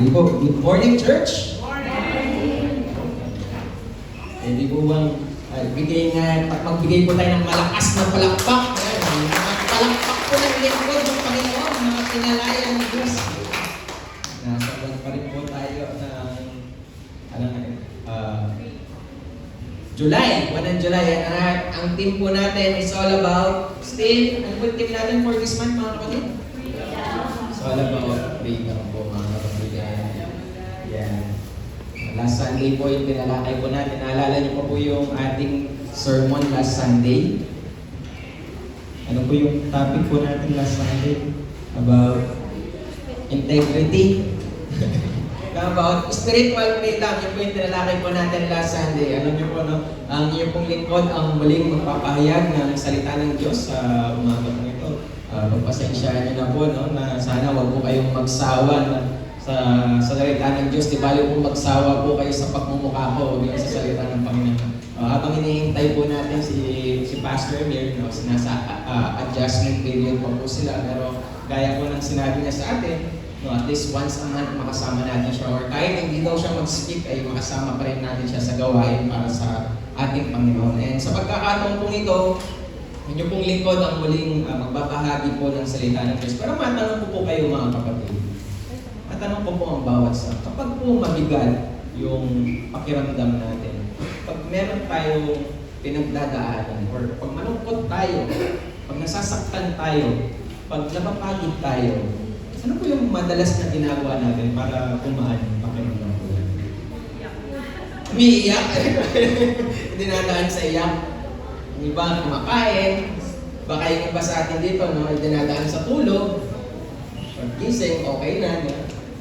Sige po. Good morning, church! Morning! Hindi po bang magbigay po tayo ng malakas na palakpak. Palakpak po ng lingkod ng Panginoon, mga kinalayan ng Diyos. Nasabag pa rin po tayo ng July, 1 ng July. Ang team po natin is all about still, ano po yung team natin for this month, mga kapatid? It's all about freedom po, mga kapatid. Yan. Last Sunday po yung pinalakay po natin. Naalala niyo po yung ating sermon last Sunday. Ano po yung topic po natin last Sunday? About integrity. About spiritual freedom. Yun po yung pinalakay po natin last Sunday. Ano niyo po, no? Ang inyong pong lingkod ang muling magpapahayag ng salita ng Diyos sa umaga po ito. Pagpasensyaan niyo na po, no? Na sana wag po kayong magsawa sa salita ng Diyos. Di bali po magsawa po kayo sa pagmumukha ko o sa salita ng Panginoon. Habang hinihintay po natin si Pastor Mir, no? Nasa adjustment period po sila. Pero gaya po ng sinabi niya sa atin, no, at least once a month makasama natin siya, or kahit hindi daw siya mag-speak ay makasama pa rin natin siya sa gawain para sa ating Panginoon. And sa pagkakataon pong ito, inyong pong lingkod ang muling magbabahagi po ng salita ng Diyos. Pero matanong po kayo, mga kapatid. Matanong po ang bawat sa kapag po mabigat yung pakiramdam natin, pag meron tayong pinagdadaanan, or pag malungkot tayo, pag nasasaktan tayo, pag napapagod tayo, ano po yung madalas na ginagawa natin para kumaan yung pakiramdam po? Umiiyak. Dinadaan sa iyak. Yung iba kumakain. Baka yung iba sa atin dito, no, dinadaan sa tulog. Pag-gising, okay na. No?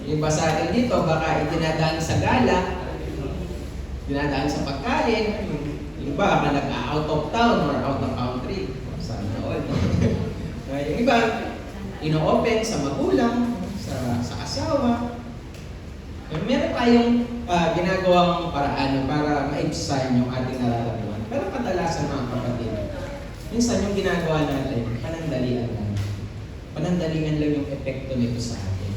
Yung iba sa atin dito, baka dinadaan sa gala. Dinadaan sa pagkain. Yung iba, baka nag-out of town or out of country. Sana all. Yung iba, ino-open sa magulang, sa asawa. Meron tayong ginagawang paraan para maibsan yung ating nararamdaman. Pero kadalasan, mga kapatid, minsan yung ginagawa natin, panandalian lang. Panandalian lang yung epekto nito sa atin.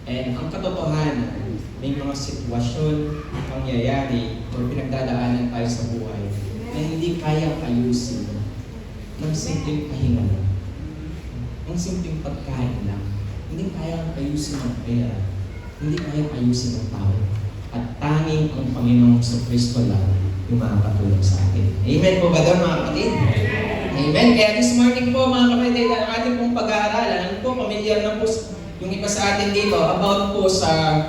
And ang katotohanan, may mga sitwasyon, pangyayari, o pinagdadaanan tayo sa buhay na hindi kaya ayusin ng simpleng pahinga lang. Ang simpleng pagkain lang. Hindi kayang ayusin ng pera. Hindi kayang ayusin ng tao. At tanging ang Panginoong Kristo lang yung makakatulong sa atin. Amen po ba doon, mga kapatid? Amen. Kaya this morning po, mga kapatid, ang ating pong pag-aaralan, ano po, pamilyar na po yung iba sa atin dito about po sa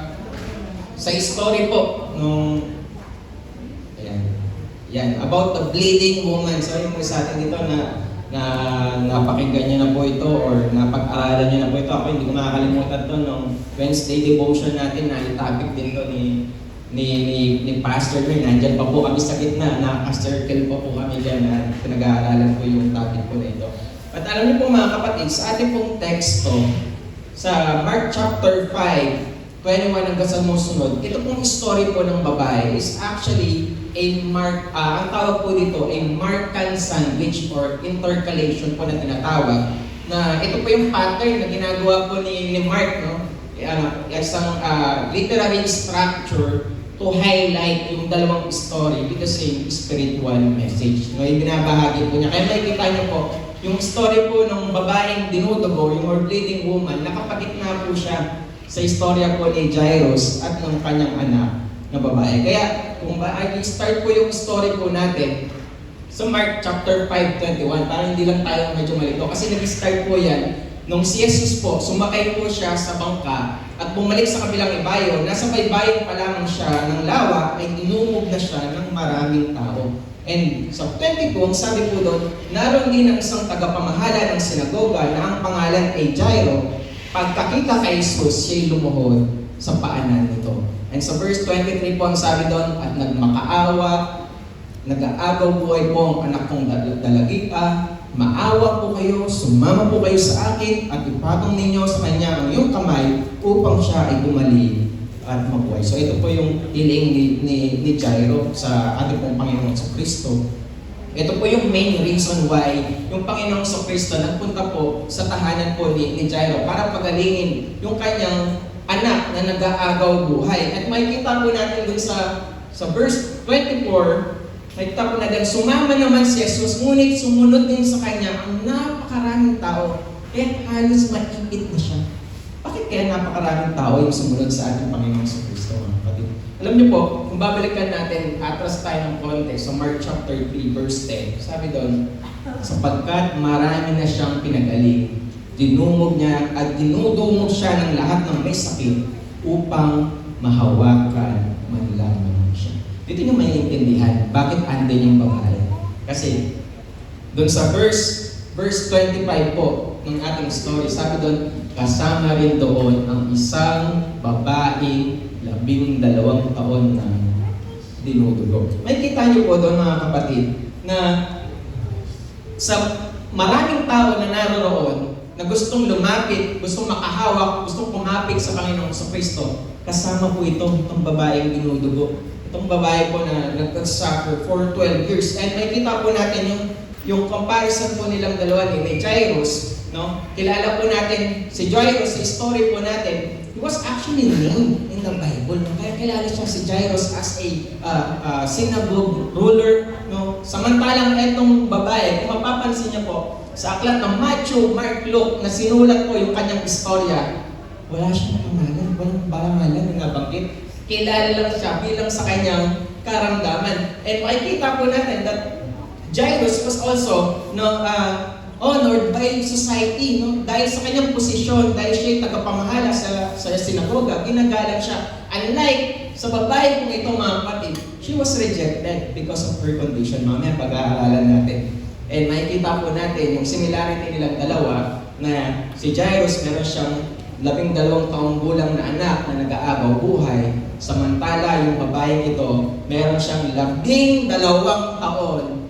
story po nung about the bleeding woman. So yung mga sa atin dito na napakinggan niyo na po ito or napag-aralan niyo na po ito. Ako hindi ko makakalimutan ito nung Wednesday devotion natin na yung topic din to ni Pastor Mir. Nandyan pa po kami sa gitna, naka-circle pa po kami dyan na pinag-aaralan po yung topic po na ito. At alam niyo po, mga kapatid, sa ating pong teksto sa Mark chapter 5, 21 hanggang sa musunod, ito pong story po ng babae is actually ang tawag po dito, a Markan sandwich or intercalation po na tinatawag. Na ito po yung pattern na ginagawa po ni Mark, no? Isang literary structure to highlight yung dalawang story with the same spiritual message. No, yung binabahagi po niya. Kaya makikita niyo po, yung story po ng babaeng dinudugo, yung or bleeding woman, nakapagitna po siya sa istorya po ni Jairus at ng kanyang anak na babae. Kaya kung i-start po yung story po natin sa Mark chapter 5:21, parang hindi lang tayo medyo malito. Kasi nag-start po yan nung si Jesus po, sumakay po siya sa bangka at bumalik sa kabilang ibayo. Nasa baybayin pa lamang siya ng lawa ay inumog na siya ng maraming tao. And sa 22, ang sabi po doon, naroon din ang isang tagapamahala ng sinagoga na ang pangalan ay Jairo. Pagkakita kay Jesus, siya'y lumuhod sa paanan nito. And sa verse 23 po ang sabi doon, at nagmakaawa, nag-aagaw buhay po ang anak kong dalagita, maawa po kayo, sumama po kayo sa akin, at ipatong ninyo sa kanya ang iyong kamay upang siya ay gumaling at mabuhay. So ito po yung hiling ni Jairo sa ating pong Panginoon sa Kristo. Ito po yung main reason why yung Panginoong Kristo nagpunta po sa tahanan po ni Jairo para pagalingin yung kanyang anak na nag-aagaw buhay. At makikita po natin dun sa verse 24, makikita po natin, sumama naman si Jesus, ngunit sumunod din sa kanya ang napakaraming tao. Kaya halos maipit na siya. Bakit kaya napakaraming tao yung sumunod sa ating Panginoong Kristo, mga kapatid? Alam niyo po, kung babalikan natin, atras tayo ng konti, sa Mark chapter 3, verse 10, sabi doon, sapagkat marami na siyang pinagaling, dinumog niya at dinudumog siya ng lahat ng may sakit upang mahawakan man lamang siya. Dito niyo maiintindihan bakit andun yung babae. Kasi doon sa verse 25 po ng ating story, sabi doon, kasama rin doon ang isang babae 12 taon na dinudugo. May kita niyo po doon, mga kapatid, na sa maraming tao na naroon na gustong lumapit, gustong makahawak, gustong kumapit sa Panginoong Kristo, kasama po itong babaeng dinudugo. Itong babae po na nag-suffer for 12 years. And may kita po natin yung comparison po nilang dalawa ni Jairus. No? Kilala po natin si Jairus, sa story po natin, he was actually named in the Bible. No? Kaya kilala siya si Jairus as a synagogue ruler. No? Samantalang itong babae, kung mapapansin niyo po, sa aklat ng Matthew, Mark, Luke, na sinulat po yung kanyang istorya, wala siyang pangalan, walang pangalan na nabanggit. Kilala lang siya bilang sa kanyang karamdaman. And makikita po natin that Jairus was also honored by society, no? Dahil sa kanyang posisyon, dahil siya yung tagapamahala sa sinagoga, ginagalang siya. Unlike sa babae kong ito, mga kapatid, she was rejected because of her condition. Mamaya pag-aaralan natin. And makikita po natin yung similarity nilang dalawa na si Jairus meron siyang 12 taong gulang na anak na nag-aagaw buhay, samantala yung babaeng ito meron siyang 12 taon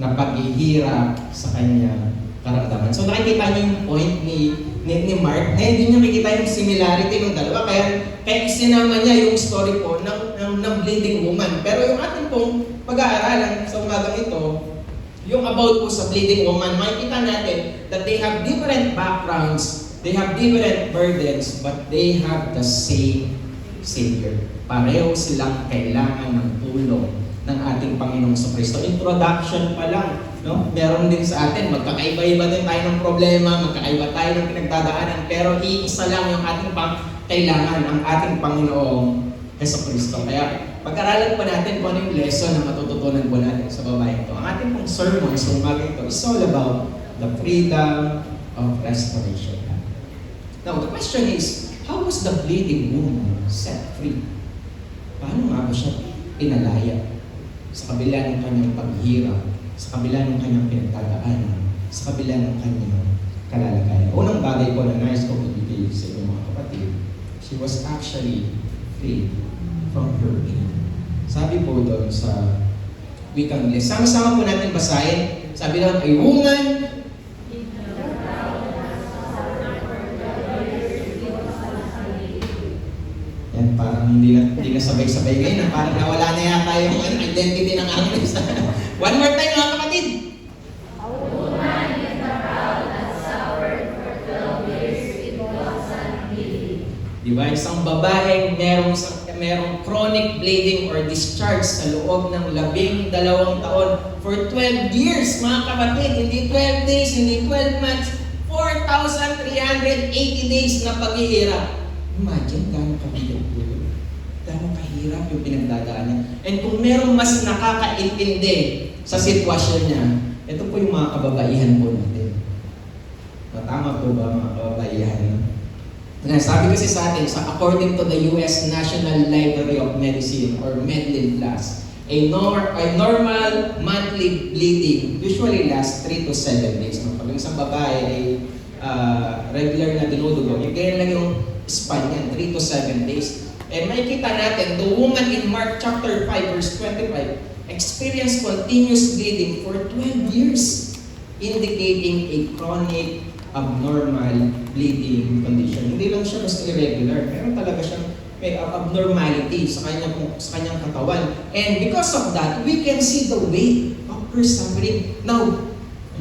na paghihirap sa kanya karamdaman. So nakikita niyo yung point ni Mark na hindi niyo makikita yung similarity ng dalawa, kaya isinama niya yung story po ng bleeding woman. Pero yung ating pong pag-aaralan sa umagang ito, yung about po sa bleeding woman, makikita natin that they have different backgrounds, they have different burdens, but they have the same Savior. Pareho silang kailangan ng tulong ng ating Panginoong Kristo. Introduction pa lang, no? Meron din sa atin, magkakaiba-iba din tayo ng problema, magkakaiba tayo ng pinagdadaanan, pero iisa lang yung ating kailangan, ang ating Panginoong Kristo. Kaya pag-aralan po natin kung ano yung lesson na matututunan po natin sa babae ito. Ang ating pong sermon sa umaga ito is all about the freedom of restoration. Now, the question is, how was the bleeding woman set free? Paano nga ba siya pinalaya sa kabila ng kanyang paghihirap, sa kabila ng kanyang pinagdadaanan, sa kabila ng kanyang kalalagayan? Unang bagay po na nais ko ibigay sa inyo, mga kapatid, she was actually free from her pain. Sabi po doon sa wikang Ingles, sama-sama po natin basahin. Sabi doon, a woman yan, parang hindi na sabay-sabay ngayon, parang nawala na yata yung identity ng Angles. One more time, mga kapatid. A woman in the crowd that suffered for 12 years because of bleeding. Diba? Isang babaeng merong chronic bleeding or discharge sa loob ng 12 taon for 12 years, mga kapatid. Hindi 12 days, hindi 12 months, 4,380 days na paghihirap. Imagine, gano'ng kabigat po yun. Gano'ng kahirap yung pinagdadaanan. And kung merong mas nakakaintindi sa sitwasyon niya, ito po yung mga kababaihan po natin. Tama po ba, mga kababaihan? Sabi kasi sa atin, according to the US National Library of Medicine or Medlin Plus, a normal monthly bleeding usually lasts 3 to 7 days. Pag yung isang babae ay regular na dinudugo, ganyan lang yung span yan, 3 to 7 days. And makikita natin, the woman in Mark chapter 5 verse 25 experienced continuous bleeding for 12 years, indicating a chronic abnormal bleeding condition. Hindi lang siya basta irregular, meron talaga siyang may abnormality sa kanyang katawan. And because of that, we can see the weight of her suffering. Now,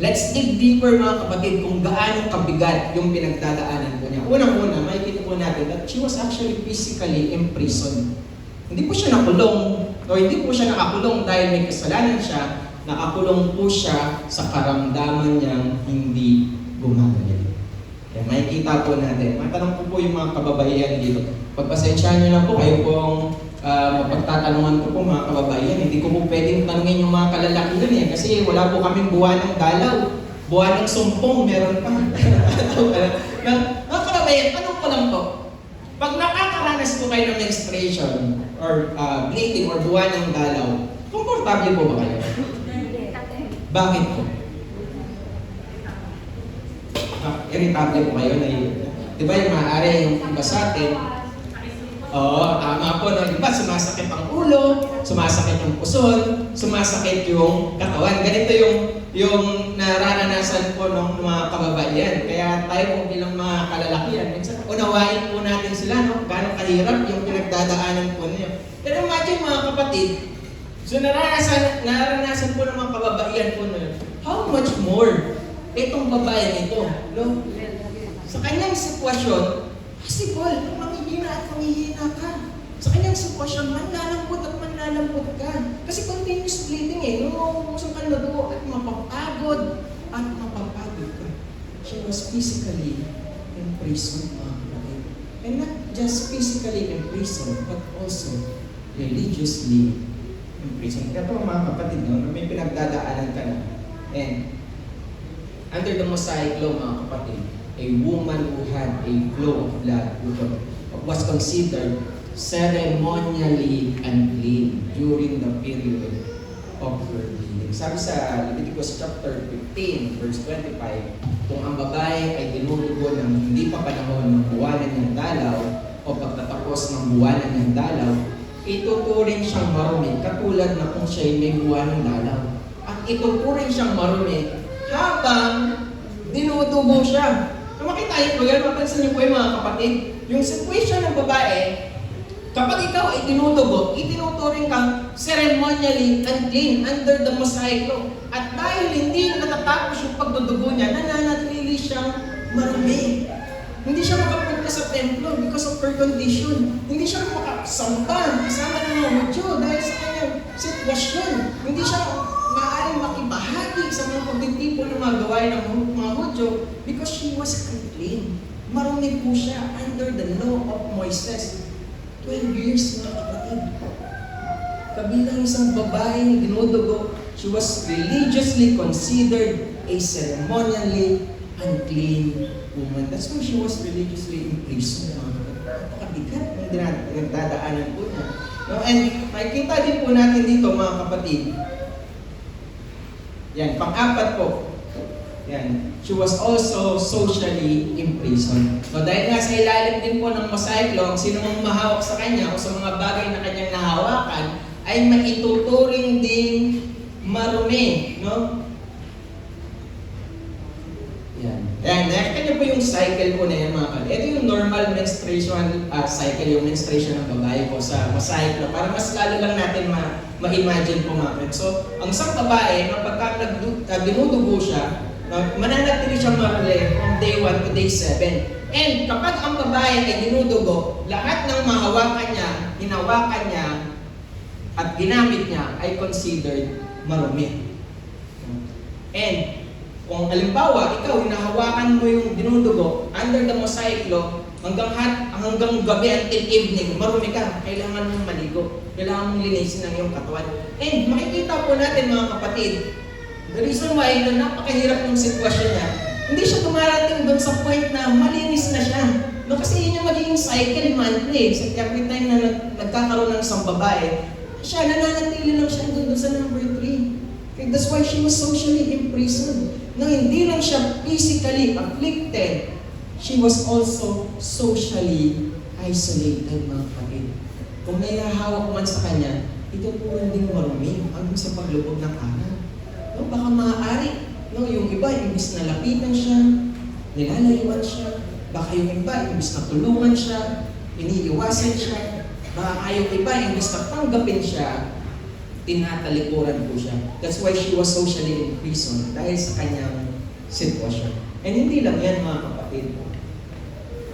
Let's dig deeper mga kapatid kung gaano kabigat yung pinagdadaanan po niya. Unang-una, makikita po natin that she was actually physically imprisoned. Hindi po siya nakulong, o hindi po siya nakakulong dahil may kasalanan siya, nakakulong po siya sa karamdaman niyang hindi gumagaling. Kaya makikita po natin. Matanong po yung mga kababaihan dito. Pagpasensyahan niyo na po kayo pong mapagtatanungan ko po mga kababaihan. Hindi ko po pwedeng tanungin yung mga kalalakihan eh. Kasi wala po kaming buwan ng dalaw. Buwan ng sumpong, meron pa. Mga kababaihan, tanong ko lang po. Pag nakakaranas po kayo ng menstruation or bleeding or buwan ng dalaw, komportable po ba kayo? Bakit po? Irritable po kayo na yun. Di ba yung maaari yung iba sa atin, oo, tama po, no? Di ba sumasakit ang ulo, sumasakit yung puson, sumasakit yung katawan. Ganito yung nararanasan po ng mga kababaihan. Kaya tayo po bilang mga kalalakihan, minsan unawain po natin sila, no? Gano'ng kahirap yung pinagdadaanan po niyo. Pero imagine mga kapatid, so naranasan po ng mga kababaihan po na yun, how much more itong babae nito, no? Sa kanyang sitwasyon, possible, manghihina at manghihina ka. Sa kanyang sitwasyon, manlalambot at manlalambot ka. Kasi continuous bleeding eh, nung ka na dugo at mapapagod ka. She was physically imprisoned, mga kapatid. And not just physically imprisoned, but also religiously imprisoned. Kaya ito mga kapatid, no, may pinagdadaanan ka na. And under the Mosaic law, mga kapatid, a woman who had a flow of blood was considered ceremonially unclean during the period of her bleeding. Sabi sa Leviticus chapter 15, verse 25, kung ang babae ay dinudugo ng hindi pa panahon ng buwanan ng dalaw o pagtatapos ng buwanan ng dalaw, ituturing siyang marumi katulad na kung siya'y may buwanang dalaw. At ituturing siyang marumi habang dinudugo siya. Kung makita po yan, mapansin niyo po yung mga kapatid, yung situation ng babae, kapag ikaw ay dinudugo, itinuturing kang ceremonially unclean under the Mosaic law. At dahil hindi natatapos yung pagdudugo niya, nananatili siyang marumi. Hindi siya makapunta sa templo because of her condition. Hindi siya makasamba kasama ng mga Hudyo dahil sa kanyang sitwasyon. Hindi siya maaaring makibahagi sa mga pagtitipon ng mga gawain ng mga Hudyo because she was unclean. Marumi po siya under the law of Moises. 12 years mga kapatid. Kabilang isang babaeng dinudugo, she was religiously considered a ceremonially unclean woman. That's why she was religiously imprisoned. Napakabigat ng dinadaanan po niya. No? And makikita din po natin dito mga kapatid. Yan, pang-apat po. Yan. She was also socially imprisoned. No, dahil nga sa ilalim din po ng Mosaic law, sino mang mahawak sa kanya o sa mga bagay na kanyang nahawakan ay maituturing ding marumi. No? Yan. Yan. Nakita niyo po yung cycle po na yan mga kapatid. Ito yung normal menstruation cycle, yung menstruation ng babae po sa Mosaic law. Para mas lalo lang natin ma-imagine po mga kapatid. So, ang isang babae, pagka dinudugo siya, mananatili siyang marumi from day 1 to day 7. And kapag ang babae ay dinudugo, lahat ng mahawakan niya, hinawakan niya, at ginamit niya ay considered marumi. And kung halimbawa, ikaw, hinahawakan mo yung dinudugo under the Mosaic law, hanggang gabi until evening, marumi ka, kailangan mong maligo. Kailangan mong linisin ang iyong katawan. And makikita po natin mga kapatid, the reason why na napakahirap ng sitwasyon niya, hindi siya dumarating doon sa point na malinis na siya. No, kasi yun yung magiging cycle monthly. So every time na nagkakaroon ng isang babae, siya nananatili lang siya doon sa number 3. Okay, that's why she was socially imprisoned. No, hindi lang siya physically afflicted, she was also socially isolated, mga kapatid. Kung may nahawak man sa kanya, ito po din marumi hanggang sa paglubog ng araw. No, baka maaari, no, yung iba, imbis na lapitan siya, nilalayuan siya. Baka yung iba, imbis na tulungan siya, iniiwasan siya. Baka yung iba, imbis na tanggapin siya, Tinatalikuran po siya. That's why she was socially in prison dahil sa kanyang sitwasyon. And hindi lang yan mga kapatid.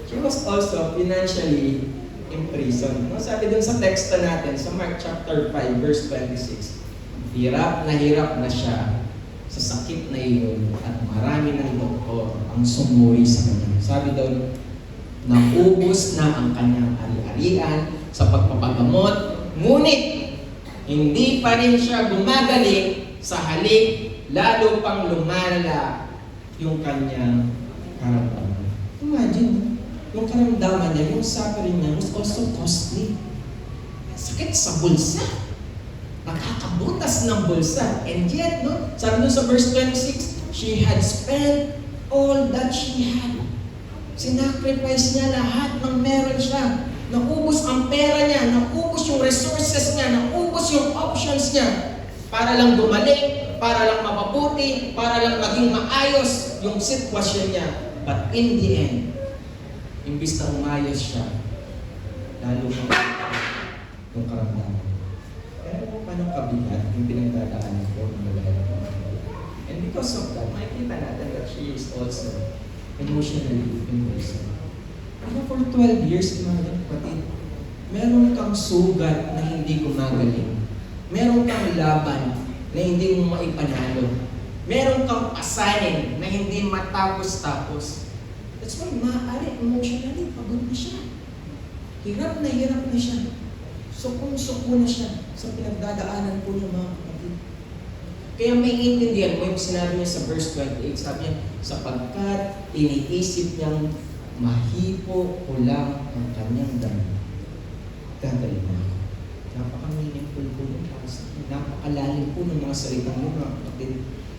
She was also financially in prison. No? Sabi dun sa teksto natin, sa Mark chapter 5, verse 26, hirap na siya sa sakit na iyon at marami ng doktor ang sumuri sa kanya. Sabi doon, naubos na ang kanyang ari-arian sa pagpapagamot, ngunit hindi pa rin siya gumagaling, sa halip lalo pang lumala yung kanyang karamdaman. Imagine, yung karamdaman niya, yung suffering niya was also costly. Sakit sa bulsa. Nakakabutas ng bulsa. And yet, no, sabi doon sa verse 26, she had spent all that she had. Sinacrifice niya lahat ng meron siya. Naubos ang pera niya, naubos yung resources niya, naubos yung options niya para lang gumaling, para lang mapabuti, para lang maging maayos yung sitwasyon niya. But in the end, imbis na umayos siya, lalo yung karamdaman. Pero paano kabigat yung pinagdadaanan ko ng lalaki? And because of that, makikita natin that she is also emotionally invasive. Ano for 12 years, mga kapatid, meron kang sugat na hindi gumagaling. Meron kang laban na hindi mo maipanalo. Meron kang pasanin na hindi matapos-tapos. That's why maaari emotionally pagod na siya. Hirap na siya. Sukong-suko na siya sa pinagdadaanan po ng mga kapatid. Kaya may intindihan mo yung sinabi niya sa verse 28, sabi niya, sapagkat iniisip niyang mahipo ko lang ang kanyang damit. Gagaling na ako. Napaka-meaningful po yun para sa akin. Napakalalim po ng mga salitang yun, mga kapatid.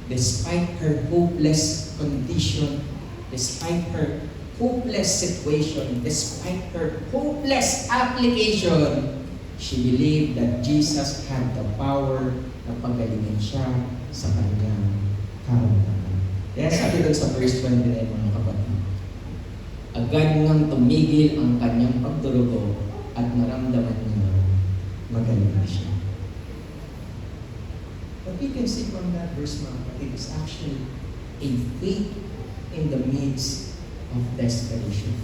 Despite her hopeless condition, despite her hopeless situation, despite her hopeless application, she believed that Jesus had the power na pagalingin siya sa kanyang karamdaman. Kaya sabi doon sa verse 29, mga kapatid, agad ngang tumigil ang kanyang pagdurugo at naramdaman niya magaling na siya. What we can see from that verse, mga kapatid, is actually a faith in the midst of desperation.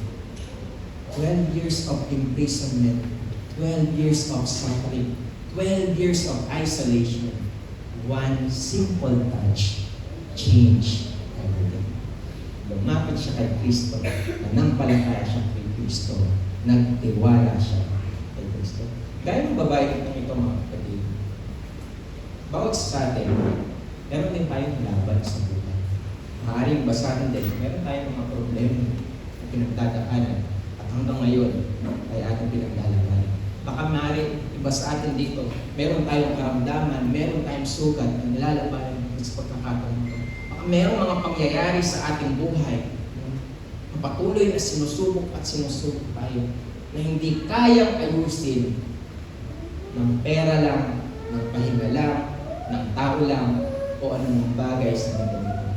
12 years of imprisonment, 12 years of suffering, 12 years of isolation. One simple touch changed everything. Lumapit siya kay Kristo, nanampalataya siya kay Kristo, nagtiwala siya kay Kristo. Gaya ng babae itong ito, mga kapatid, bawat sa atin, meron din tayong laban sa buhay. Maaaring basahin din, meron tayong mga problema na pinagdadaanan at hanggang ngayon ay ating pinagdadaanan. Baka maaaring iba sa atin dito, meron tayong karamdaman, meron tayong sugat na nilalabanan sa pagkakataon ito. Baka meron mga pangyayari sa ating buhay na patuloy na sinusubok tayo na hindi kayang ayusin ng pera lang, ng pahinga lang, ng tao lang, o anumang bagay sa mundo nito.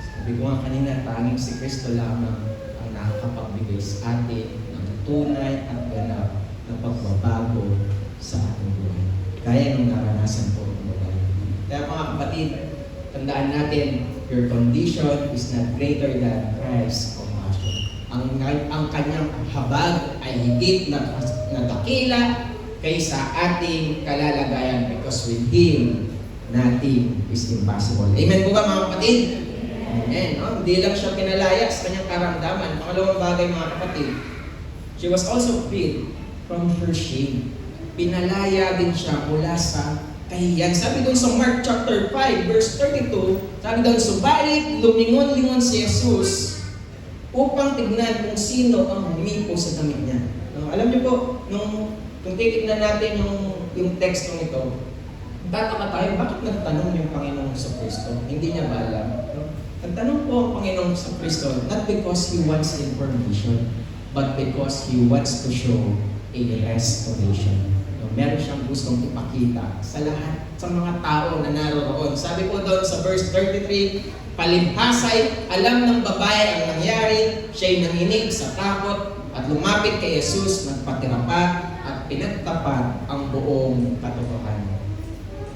Sabi ko nga kanina, tanging si Kristo lamang ang nakakapagbigay sa atin ng tunay at ganap na pagbabago sa ating buhay. Gaya ng naranasan ko ng babae. Kaya mga kapatid, tandaan natin, your condition is not greater than Christ's compassion. Ang kanyang habag ay higit na dakila kaysa ating kalalagayan because with Him, nothing is impossible. Amen po ba mga kapatid? Amen. No? Hindi lang siya pinalaya sa kanyang karamdaman. Pangalawang bagay mga kapatid, she was also freed from her shame. Pinalaya din siya mula sa kahiyan. Sabi doon sa Mark chapter 5, verse 32, sabi doon, subalit lumingon-lingon si Jesus upang tignan kung sino ang humipo sa damit niya. No, alam niyo po, kung titignan natin yung tekstong ito, tataka tayo, bakit nagtanong yung Panginoong sa Kristo? Hindi niya ba alam? No? Nagtanong po ang Panginoong sa Kristo, not because He wants information, but because He wants to show a restoration. No, meron siyang gustong ipakita sa lahat, sa mga tao na naroon. Sabi po doon sa verse 33, palibhasay, alam ng babae ang nangyari, siya'y nanginig sa takot at lumapit kay Jesus, nagpatira pa at pinagtapat ang buong katotohanan.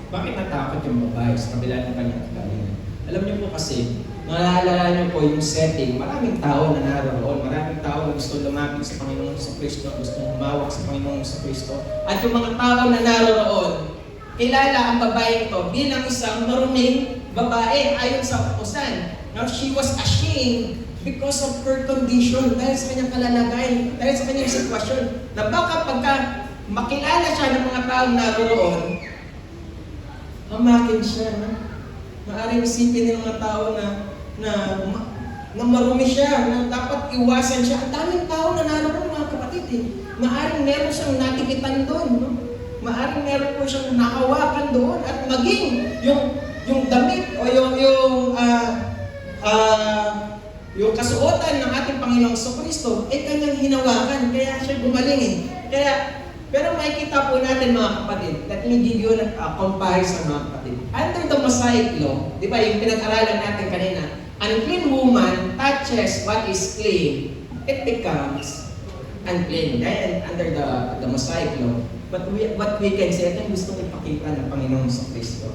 Bakit natakot yung babae sa kabila ng kanyang kagalingan? Alam niyo po kasi, naalala niyo po yung setting, maraming tao na naroon, maraming tao na gusto lumapit sa Panginoon sa Kristo, gusto humawak sa Panginoon sa Kristo. At yung mga tao na naroon, kilala ang babae ito bilang isang maruming babae ayon sa utusan. Now, she was ashamed because of her condition, dahil sa kanyang kalalagay, dahil sa kanyang sitwasyon, na baka pagka makilala siya ng mga taong naroon, hamakin siya, no? Maaaring isipin ng mga tao na marumi siya, na dapat iwasan siya. Ang daming tao na naroon, mga kapatid, eh. Maaaring meron siyang natikitan doon, no? Maaaring meron po siyang nakawakan doon, at maging yung damit o yung kasuotan ng ating Panginoong Kristo ay kanyang hinawakan, kaya siya gumaling, eh. Pero makikita po natin, mga kapatid, let me give you a comparison, mga kapatid. Under the Mosaic law, di ba yung pinag-aralan natin kanina, unclean woman touches what is clean, it becomes unclean. Dahil under the Mosaic law, but what we can say, ito yung gusto ipakita ng Panginoong Kristo.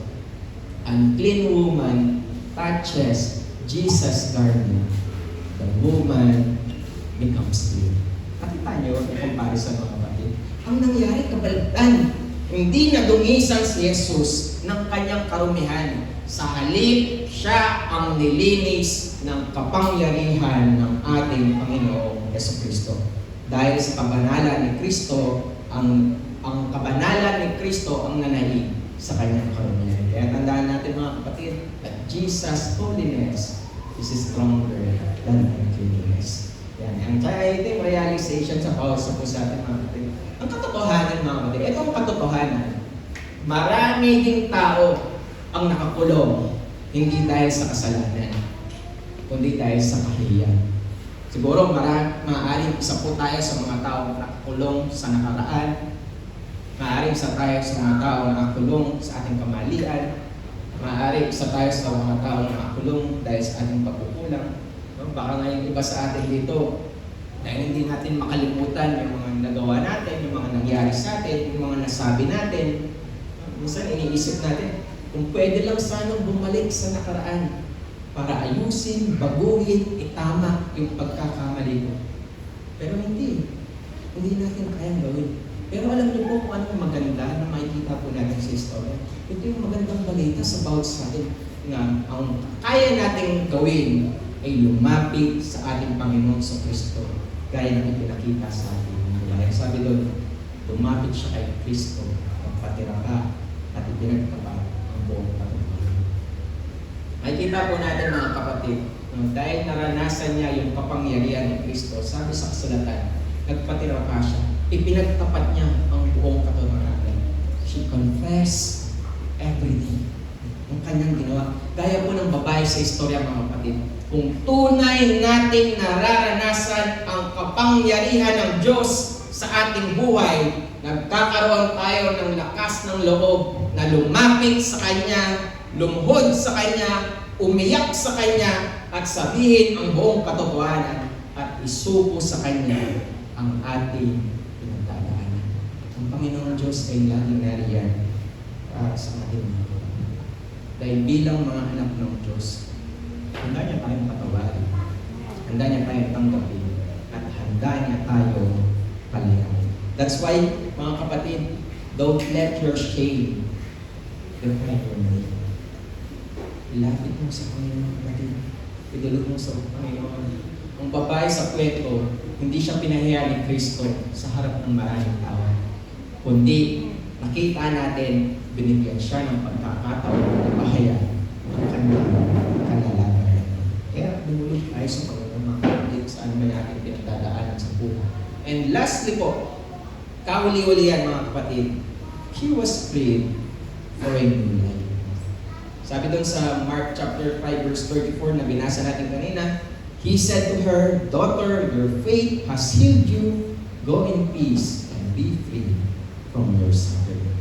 Unclean woman touches Jesus' garment, the woman becomes clean. Nakita niyo yung comparison, mga kapatid? Ang nangyari, kabaligtan. Hindi na dumisan si Jesus ng kanyang karumihan. Sa halip, siya ang nilinis ng kapangyarihan ng ating Panginoong Kristo. Dahil sa kabanalan ni Kristo, ang kabanalan ni Kristo ang nanahig sa kanyang karumihan. Kaya tandaan natin, mga kapatid, that Jesus' holiness is stronger than uncleanness. Yan. Kaya ito yung realization sa pausa po sa ating mga kapatid. Ang katotohanan, mga kapatid, ito ang katotohanan. Marami ding tao ang nakakulong, hindi dahil sa kasalanan, kundi dahil sa kahihiyan. Siguro maaaring isa po tayo sa mga tao na nakakulong sa nakaraan, maaaring isa tayo sa mga tao na nakakulong sa ating kamalian, maaaring isa tayo sa mga tao na nakakulong dahil sa ating pagkukulang. Baka ngayon iba sa atin dito, dahil hindi natin makalimutan yung mga nagawa natin, yung mga nangyari sa atin, yung mga nasabi natin. Minsan iniisip natin, kung pwede lang sanang bumalik sa nakaraan para ayusin, baguhin, itama yung pagkakamali ko. Pero hindi natin kayang gawin. Pero alam niyo po kung ano yung maganda na makikita po natin sa istorya. Ito yung magandang balita sa bawat sa atin na ang kaya nating gawin ay lumapit sa ating Panginoon sa Kristo, gaya ng ipinakita sa ating buhay. Sabi doon, lumapit siya kay Kristo, magpatira ka, at ipinagtapat ang buong katotohanan. Makikita po natin, mga kapatid, dahil naranasan niya yung kapangyarihan ng Kristo, sabi sa kasulatan, nagpatira pa siya, ipinagtapat niya ang buong katotohanan. She confessed everything. Ang kanyang ginawa. Gaya po ng babae sa istorya, mga kapatid. Kung tunay nating nararanasan ang kapangyarihan ng Diyos sa ating buhay, nagkakaroon tayo ng lakas ng loob na lumapit sa Kanya, lumuhod sa Kanya, umiyak sa Kanya, at sabihin ang buong katotohanan at isuko sa Kanya ang ating pinagdadaanan. Ang Panginoong Diyos ay laging nariyan para sa ating mga kapatid. Dahil bilang mga anak ng Diyos, handa niya tayong patawarin, handa niya tayong tanggapin, at handa niya tayong palayain. That's why, mga kapatid, don't let your shame define your name. Ilapit mo sa Panginoon, kapatid. Idulog mo sa Panginoon. Ang babae sa kwento, hindi siya pinahiya ni Kristo sa harap ng maraming tao. Kundi, nakita natin, binigyan siya ng pagkakataon na bahaya ang kanyang kalalagayan. Kaya dumulog tayo sa Panginoon, mga kapatid, sa ano man natin pinagdadaanan sa buhay. And lastly po, kauli-ulian, mga kapatid, she was freed for a new life. Sabi doon sa Mark chapter 5 verse 34 na binasa natin kanina, He said to her, "Daughter, your faith has healed you. Go in peace and be free from your suffering."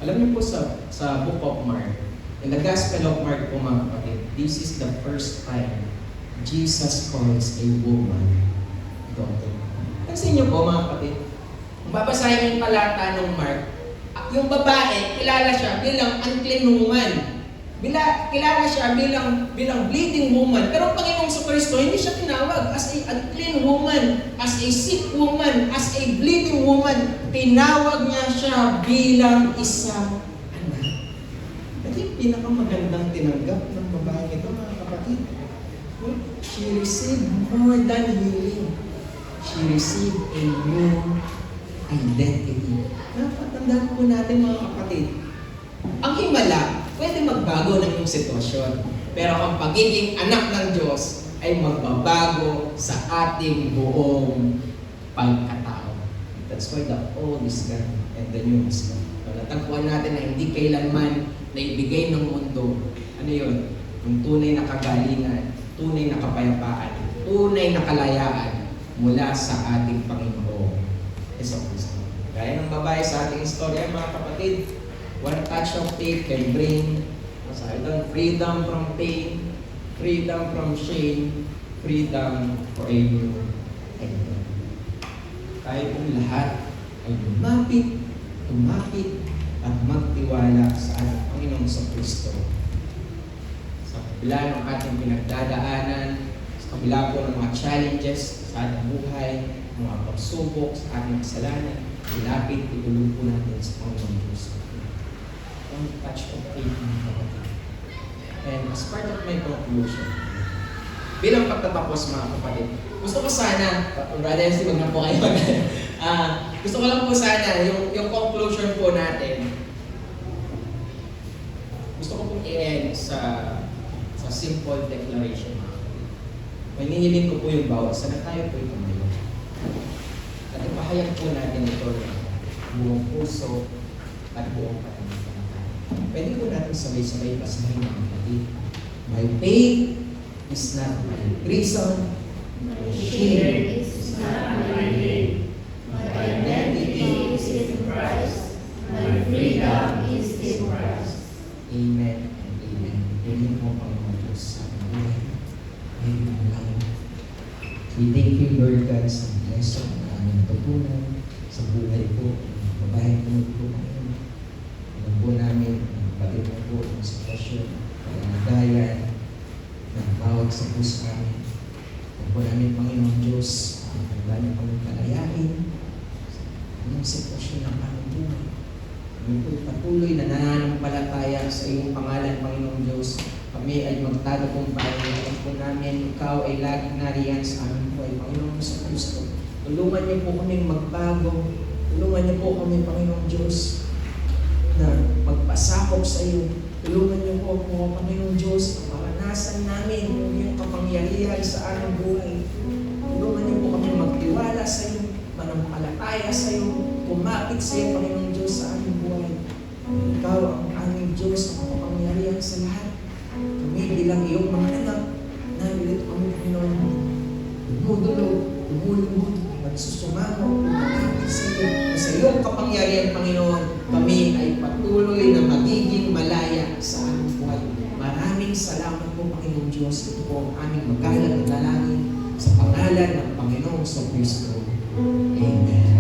Alam niyo po sa Book of Mark, in the Gospel of Mark po, mga kapatid, this is the first time Jesus calls a woman daughter. Kasi niyo po, mga kapatid, kung babasahin yung talata ng Mark, Yung babae, kilala siya bilang unclean woman. Kilala siya bilang bleeding woman. Pero ang Panginoong Kristo, hindi siya tinawag as a unclean woman, as a sick woman, as a bleeding woman. Tinawag niya siya bilang isang anak. At yung pinakamagandang tinanggap ng babae ito, mga kapatid. She received more than healing. She received a new identity. Napatandaan po natin, mga kapatid. Ang himala, pwede magbago ng iyong sitwasyon. Pero ang pagiging anak ng Diyos ay magbabago sa ating buong pagkatao. That's why the old is gone and the new is gone. Natagpuan natin na hindi kailanman na ibigay ng mundo. Ano yun? Yung tunay na kagalingan, tunay na kapayapaan, tunay na kalayaan mula sa ating Panginoon Hesus Kristo. Gaya ng babae sa ating istorya, mga kapatid, one touch of faith can bring freedom from pain, freedom from shame, freedom for a new identity. Tayo pong lahat ay tumapit at magtiwala sa ating Panginoong Kristo. Sa kabila ng ating pinagdadaanan, sa kabila po ng mga challenges sa ating buhay, mga pagsubok sa ating kasalanan, ilapit, itulong po natin sa Panginoong Diyos. One touch of faith, mga kapatid. And as part of my conclusion, bilang pagtatapos, mga kapatid, gusto ko sana, Brother Nancy, wag na po kayo. Gusto ko lang po sana, yung conclusion po natin, gusto ko pong i-end sa simple declaration. Manihiling ko po yung bawat sana tayo po ito ngayon. At ipahayag po natin ito ng buong puso at buong pananampalataya. Pwede po natin sabay-sabay basahin ng kapatid. My faith is not my prison. My shame is not my name. My identity is in Christ. My freedom is in Christ. Amen and amen. Pwede po Panginoon Diyos sa ating buhay. Amen. We thank you, Lord God, sa lesson na aming natutunan sa buhay po. Babae po po ngayon. Alam po namin, batid mo po ang sitwasyon, kalagayan, ng bawat sa puso namin. Alam po namin, Panginoon Diyos, ang handa niyo kami kalayain ang sitwasyon ng aming buhay. Kami po patuloy na nananampalataya sa iyong pangalan, Panginoon Diyos. Kami ay magtatagumpay. Alam po namin, Ikaw ay laging nariyan sa aming buhay. Panginoon sa Kristo, tulungan niyo po kaming magbago. Tulungan niyo po kami, Panginoong Diyos, na magpasakop sa iyo. Tulungan niyo po ako, Panginoong Diyos, na maranasan namin yung kapangyarihan sa aming buhay. Tulungan niyo po kami magtiwala sa iyo, manampalataya sa iyo, kumapit sa iyo, Panginoong Diyos, sa aming buhay. Ikaw ang aming Diyos, ang kapangyarihan sa lahat. Kami bilang iyong mga anak, nalilito kami, Panginoon, lumulubog, magsusumamo, kumapit sa iyo. Sa iyong kapangyarihan, Panginoon, kami ay patuloy na magiging malaya sa aming buhay. Maraming salamat po, Panginoong Diyos. Ito po ang aming magalang na dalangin sa pangalan ng Panginoong Kristo. Amen.